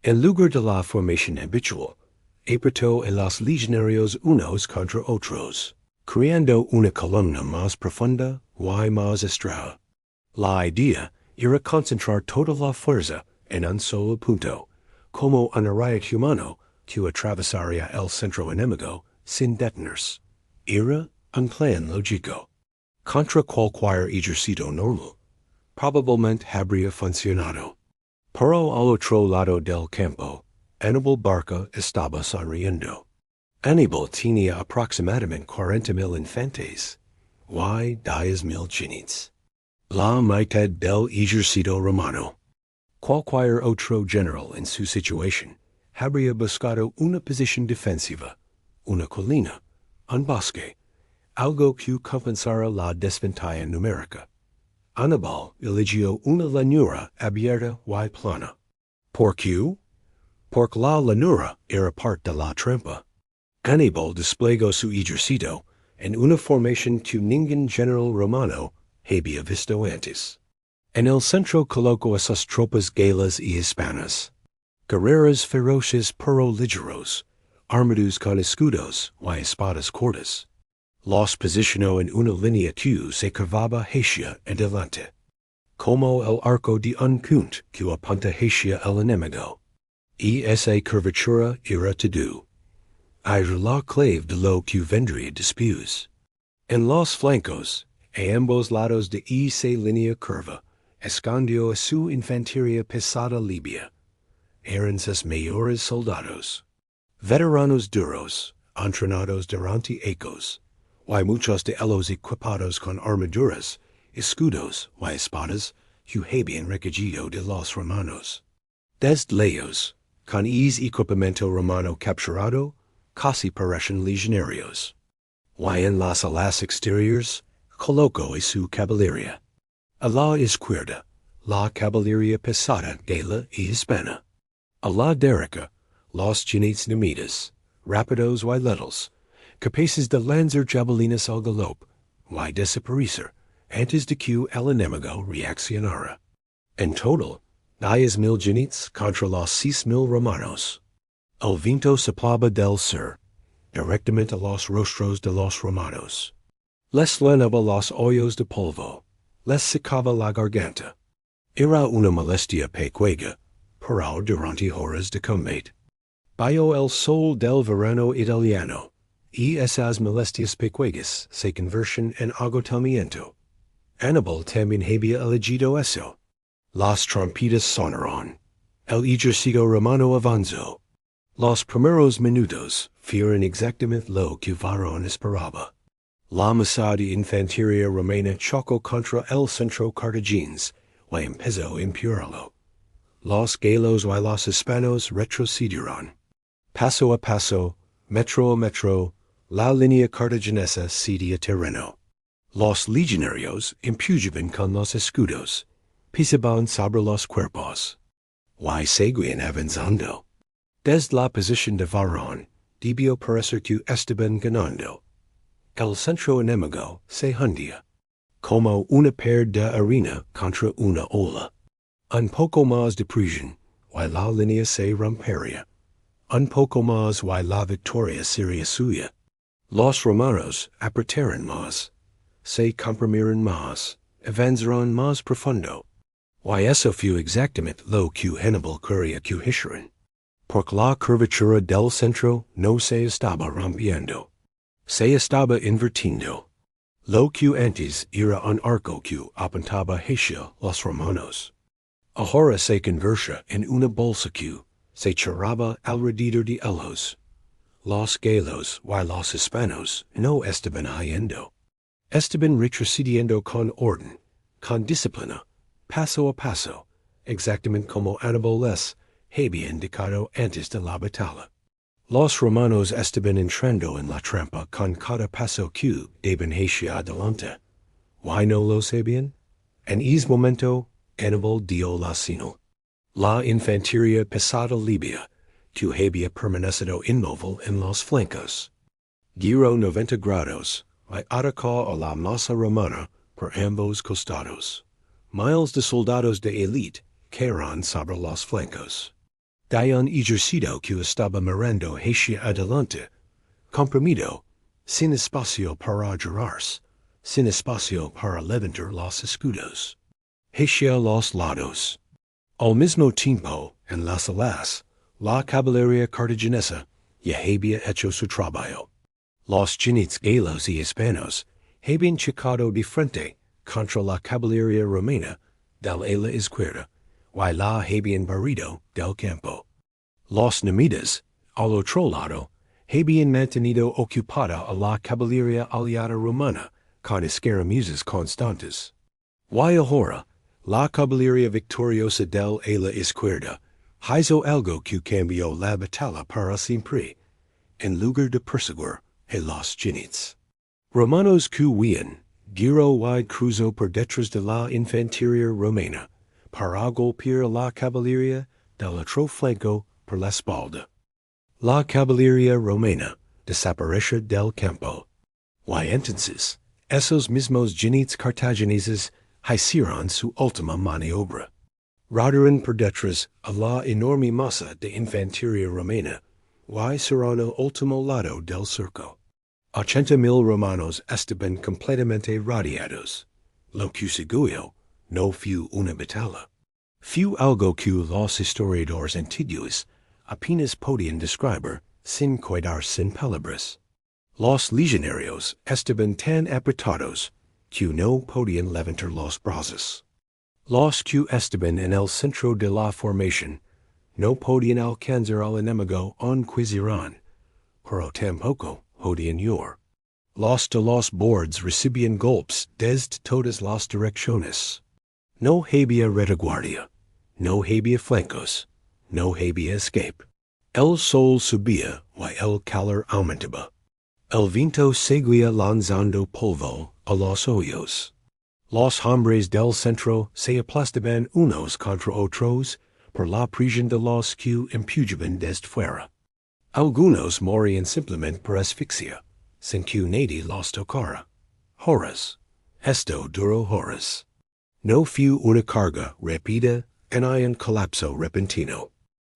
En lugar de la formación habitual, apretó a los legionarios unos contra otros, creando una columna más profunda y más estrada. La idea era concentrar toda la fuerza en un solo punto, como un rayo humano que atravesaría el centro enemigo sin detenerse. Era un plan lógico. Contra cualquier ejército normal, probablemente habría funcionado. Pero al otro lado del campo, Aníbal Barca estaba sonriendo. Aníbal tenía aproximadamente 40,000 infantes y 10,000 jinetes. La mitad del ejército romano. Cualquier otro general en su situación habría buscado una posición defensiva, una colina, un bosque, algo que compensara la desventaja numérica. Aníbal eligió una llanura abierta y plana. ¿Por qué? Porque la llanura era parte de la trampa. Aníbal desplegó su ejército en una formación que ningún general romano había visto antes. En el centro colocó a sus tropas galas y hispanas. Guerreros feroces pero ligeros, armados con escudos y espadas cortas. Los posicionó en una línea que se curvaba hacia adelante, como el arco de un punto que apunta hacia el enemigo. Y esa curvatura era todo. Era la clave de lo que vendría después. En los flancos, a ambos lados de esa línea curva, escondió a su infantería pesada libia. Eran sus mayores soldados. Veteranos duros, entrenados durante años, y muchos de ellos equipados con armaduras, escudos y espadas que habían recogido de los romanos. Desde lejos, con ese equipamiento romano capturado, casi parecen legionarios. Y en las alas exteriores, colocó a su caballería. A la izquierda, la caballería pesada gala y hispana. A la derecha, los jinetes numidas, rápidos y lentos, capaces de lanzar jabalinas al galope, y desaparecer antes de que el enemigo reaccionara. En total, 10,000 jinetes contra los 6,000 romanos. El viento soplaba del sur, directamente a los rostros de los romanos. Les llenaba los hoyos de polvo, les secaba la garganta. Era una molestia pequeña, pero durante horas de combate. Bajo el sol del verano italiano, y esas molestias pequeñas se convertían en agotamiento. Aníbal también había elegido eso. Las trompetas sonaron. El ejército romano avanzó. Los primeros minutos fueron exactamente lo que Varón esperaba. La masa de infantería romana chocó contra el centro cartaginés y empezó a empeorarlo. Los galos y los hispanos retrocedieron. Paso a paso, metro a metro, la línea cartaginesa cedía terreno. Los legionarios empujaban con los escudos, pisaban sobre los cuerpos. Y seguían avanzando. Desde la posición de Varón, debió parecer que estaban ganando. El centro enemigo se hundía, como una pared de arena contra una ola. Un poco más de presión, y la línea se rompería. un poco más y la victoria sería suya. Los romanos apretaron más, se comprimieron más, avanzaron más profundo. Y eso fue exactamente lo que Hannibal quería que hicieran. Porque la curvatura del centro no se estaba rompiendo, se estaba invirtiendo. Lo que antes era un arco que apuntaba hacia los romanos, ahora se convertía en una bolsa que se cerraba alrededor de ellos. Los galos y los hispanos no estaban yendo. Estaban retrocediendo con orden, con disciplina, paso a paso, exactamente como Aníbal les había indicado antes de la batalla. Los romanos estaban entrando en la trampa con cada paso que daban hacia adelante. ¿Why no lo sabían? En ese momento, Aníbal dio la señal. La infantería pesada libia, que había permanecido inmóvil en los flancos, giró 90 grados y atacó a la masa romana por ambos costados. Miles de soldados de élite cayeron sobre los flancos. De un ejército que estaba mirando hacia adelante, comprimido, sin espacio para girarse, sin espacio para levantar los escudos, hacia los lados. Al mismo tiempo, en las alas, la caballería cartaginesa ya había hecho su trabajo. Los jinetes galos y hispanos habían chocado de frente contra la caballería romana del ala izquierda y la habían barrido del campo. Los numidas, al otro lado, habían mantenido ocupada a la caballería aliada romana con escaramuzas constantes. Y ahora, la caballería victoriosa del ala izquierda hizo algo que cambió la batalla para siempre, en lugar de perseguir a los jinetes. Romanos que huían, giró y cruzó por detrás de la infantería romana, para golpear a la caballería del otro flanco por la espalda. La caballería romana desapareció del campo. Y entonces, esos mismos jinetes cartagineses hicieron su última maniobra. Rodaron por detrás a la enorme masa de infantería romana y cerraron el último lado del cerco. 80,000 romanos estaban completamente rodeados. Lo que siguió no fue una batalla. Fue algo que los historiadores antiguos apenas podían describir sin quedarse sin palabras. Los legionarios estaban tan apretados que no podían levantar los brazos. Los que estaban en el centro de la formación no podían alcanzar al enemigo en quisieran, pero tampoco podían huir. Los de los bordes recibían golpes desde todas las direcciones. No había retaguardia, no había flancos, no había escape. El sol subía y el calor aumentaba. El viento seguía lanzando polvo a los hoyos. Los hombres del centro se aplastaban unos contra otros por la presión de los que empujaban desde fuera. Algunos morían simplemente por asfixia, sin que nadie los tocara. Horas. Esto duró horas. No fue una carga rápida ni un colapso repentino.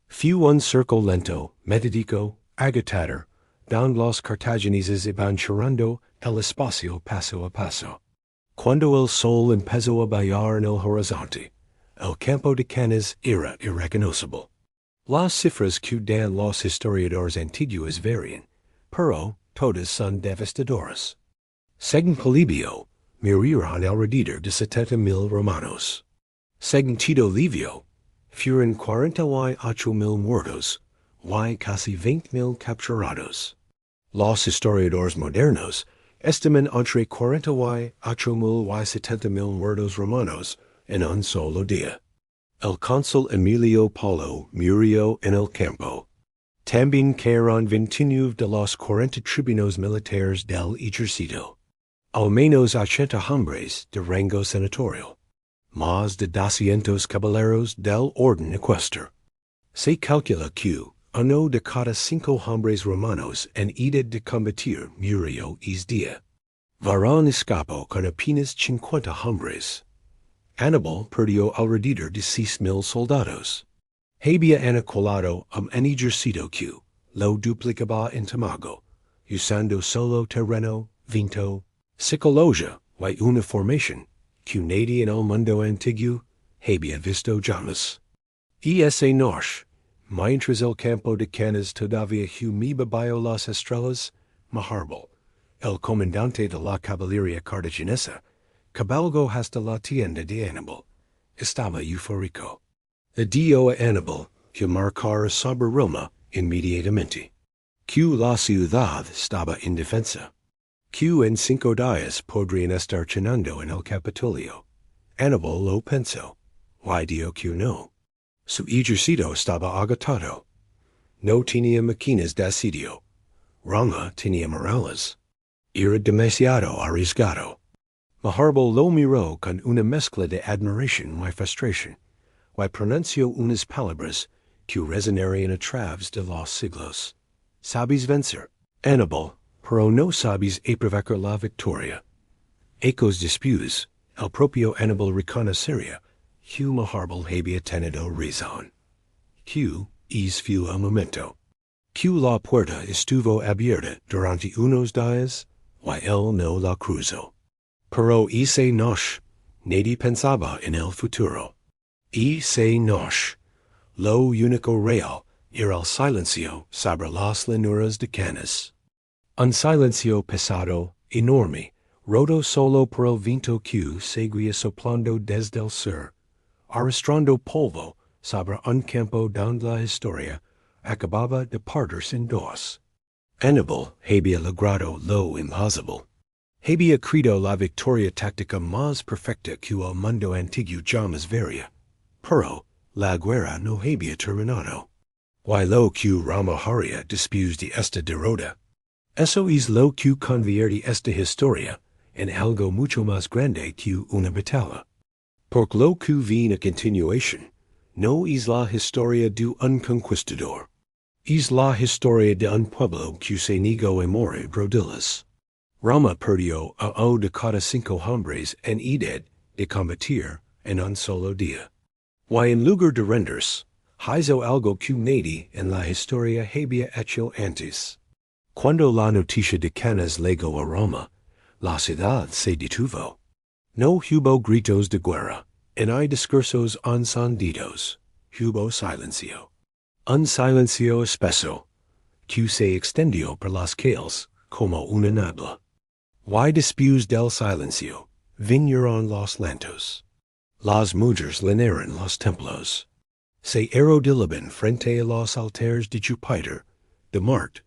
Fue un cerco lento, metódico, agotador, donde los cartagineses iban cerrando el espacio paso a paso. Cuando el sol empezó a brillar en el horizonte, el campo de Canas era irreconocible. Las cifras que dan los historiadores antiguos varían, pero todas son devastadoras. Según Polibio, murieron alrededor de 70,000 romanos. Según Tito Livio, fueron 48,000 muertos y casi 20,000 capturados. Los historiadores modernos estiman entre 48,000 y 70,000 muertos romanos en un solo día. El cónsul Emilio Paulo murió en el campo. También cayeron 29 de los 40 tribunos militares del ejército. Al menos 80 hombres de rango senatorial. Más de 200 caballeros del orden ecuestre. Se calcula que uno de cada 5 hombres romanos en edad de combatir murió ese día. Varón escapó con apenas 50 hombres. Aníbal perdió alrededor de 6,000 soldados. Habia anacolado ejercito q, lo duplicaba intamago, usando solo terreno, vinto, psicologia, y una formation, q nadi en el mundo antiguo, habia visto llamas. Esa noche, mientras el campo de canas todavía humeba bajo las estrellas, Maharbal, el comandante de la caballería cartaginesa, cabalgó hasta la tienda de Aníbal. Estaba eufórico. Dio a Aníbal que marcara sobre Roma inmediatamente. Que la ciudad estaba indefensa. Que en 5 días podrían estar cenando en el Capitolio. Aníbal lo pensó. Why dio que no? Su ejército estaba agotado. No tenía máquinas de asedio. Roma tenía murallas. Era demasiado arriesgado. Maharbal lo miró con una mezcla de admiración y frustración, y pronunció unas palabras que resonarían a través de los siglos. ¿Sabes vencer, Aníbal, pero no sabes aprovecher la victoria? Ecos después, el propio Aníbal reconocería que Maharbal había tenido razón. Que es fue el momento. Que la puerta estuvo abierta durante unos días, y él no la cruzó. Pero esa noche, nadie pensaba en el futuro. Esa noche, lo único real era el silencio sobre las llanuras de Canas. Un silencio pesado, enorme, roto solo por el viento que seguía soplando desde el sur, arrastrando polvo sobre un campo donde la historia acababa de partirse en dos. Aníbal había logrado lo imposible. Había creado la victoria táctica más perfecta que el mundo antiguo jamás vería. Pero la guerra no había terminado. Y lo que Roma haría después de esta derrota. Eso es lo que convierte esta historia en algo mucho más grande que una batalla. Porque lo que viene a continuación no es la historia de un conquistador. Es la historia de un pueblo que se negó a morir rodillas. Roma perdió a uno de cada 5 hombres en edad de combatir en un solo día. Y en lugar de rendirse, hizo algo que nadie en la historia había hecho antes. Cuando la noticia de Canas llegó a Roma, la ciudad se detuvo. No hubo gritos de guerra, ni hay discursos encendidos. Hubo silencio. Un silencio espeso, que se extendió por las calles como una niebla. Y después del silencio, vinieron los llantos. Las mujeres llenaron los templos. Se arrodillaban frente a los altares de Júpiter, de Marte,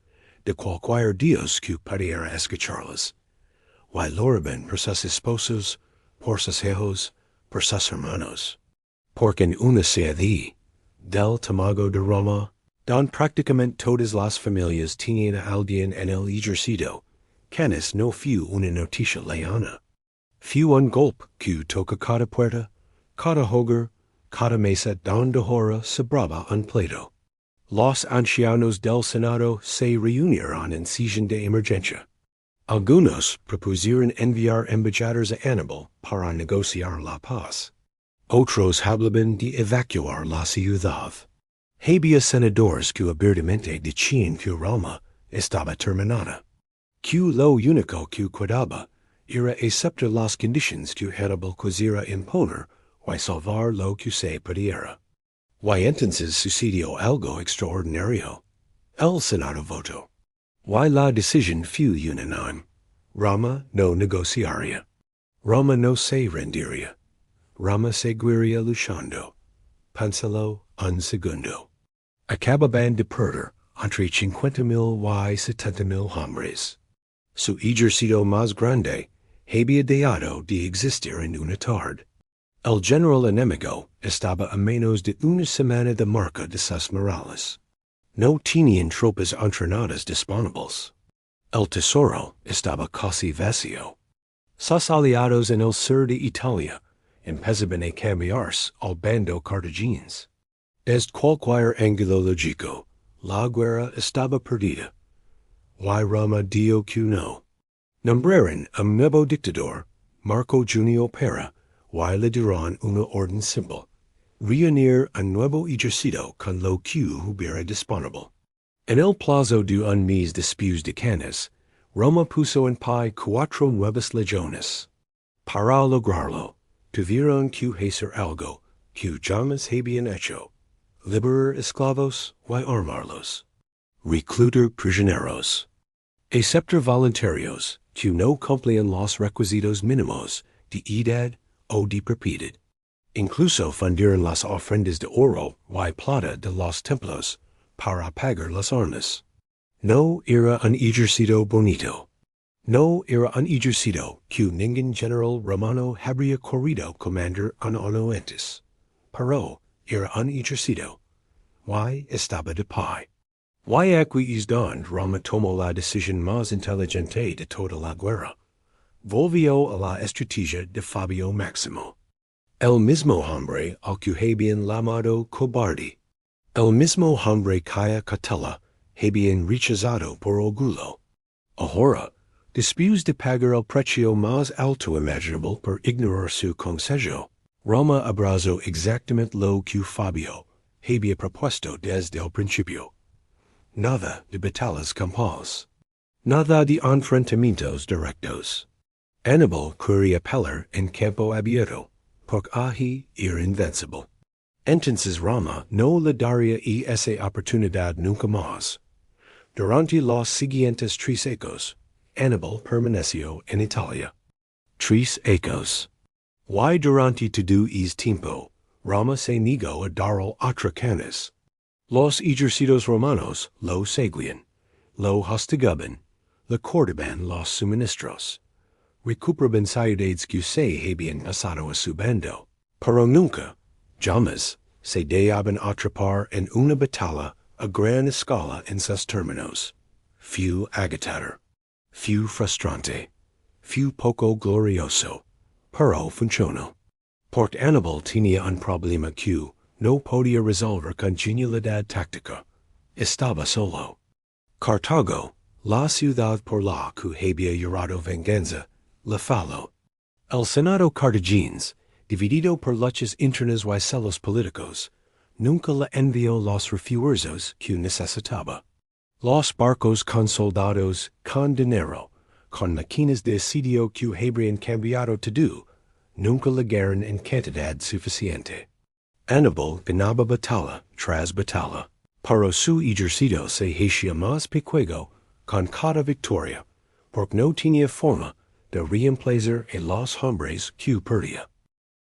de cualquier dios que pudiera escucharlas. Y lloraban por sus esposos, por sus hijos, por sus hermanos. Porque en una ciudad del tamago de Roma, donde prácticamente todas las familias tenían a alguien en el ejército, Canas no fue una noticia lejana. Fue un golpe que toca cada puerta, cada hogar, cada mesa donde ahora se brava un pleito. Los ancianos del Senado se reunieron en sesión de emergencia. Algunos propusieron enviar embajadores a Aníbal para negociar la paz. Otros hablaban de evacuar la ciudad. Había senadores que abiertamente decían que Roma estaba terminada. Que lo único que quedaba era aceptar las condiciones que Aníbal quisiera imponer y salvar lo que se pudiera. Y entonces sucedió algo extraordinario. El Senado votó. Y la decisión fue unánime. Roma no negociaría. Roma no se rendiría. Roma seguiría luchando. Pénsalo un segundo. Acababan de perder entre 50,000 y 70,000 hombres. Su ejército más grande había dejado de existir en una tarde. El general enemigo estaba a menos de una semana de marca de sus murallas. No tenían tropas entrenadas disponibles. El tesoro estaba casi vacío. Sus aliados en el sur de Italia empezaban a cambiarse al bando cartaginés. Desde cualquier ángulo lógico, la guerra estaba perdida. Y Roma dio que no. Nombraron un nuevo dictador, Marco Junio Pera, y le dieron una orden simple. reunir a nuevo ejercido con lo que hubiera disponible. En el plazo de un mes después de Canes, Roma puso en pie 4 nuevas legiones. Para lograrlo, tuvieron que hacer algo que jamás habían hecho: liberar esclavos y armarlos, reclutar prisioneros, aceptar voluntarios que no cumplían los requisitos mínimos de edad o de propiedad. Incluso fundieron las ofrendas de oro y plata de los templos para pagar las armas. No era un ejercicio bonito. No era un ejercicio que ningún general romano habría corrido comandar un año antes. Pero era un ejercicio. Y estaba de pie. Y aquí es donde Roma tomó la decisión más inteligente de toda la guerra. Volvió a la estrategia de Fabio Máximo. El mismo hombre al que habían llamado cobarde. El mismo hombre que Catella habían rechazado por orgullo. Ahora, después de pagar el precio más alto imaginable por ignorar su consejo, Roma abrazó exactamente lo que Fabio había propuesto desde el principio. Nada de batallas campales. Nada de enfrentamientos directos. Aníbal quería pelear en campo abierto, porque allí era invencible. Entonces Roma no le daría esa oportunidad nunca más. Durante los siguientes 3 años, Aníbal permaneció en Italia. 3 años. Y durante todo ese tiempo, Roma se negó a dar otra Canes. Los ejércitos romanos lo seguían, lo hostigaban, le cortaban los suministros. Recuperaban ciudades que se habían pasado a su bando, pero nunca, jamás, se dejaban atrapar en una batalla a gran escala en sus términos. Fue agotador, fue frustrante, fue poco glorioso, pero funcionó. Porque Aníbal tenía un problema que no podía resolver con genialidad táctica. Estaba solo. Cartago, la ciudad por la que había jurado venganza, le falló. El Senado cartaginés, dividido por luchas internas y celos políticos, nunca le envió los refuerzos que necesitaba. Los barcos con soldados, con dinero, con máquinas de asedio que habrían cambiado todo, nunca llegaron en cantidad suficiente. Aníbal ganaba batalla tras batalla, pero su ejército se hacía más pequeño con cada victoria, porque no tenía forma de reemplazar a los hombres que perdía.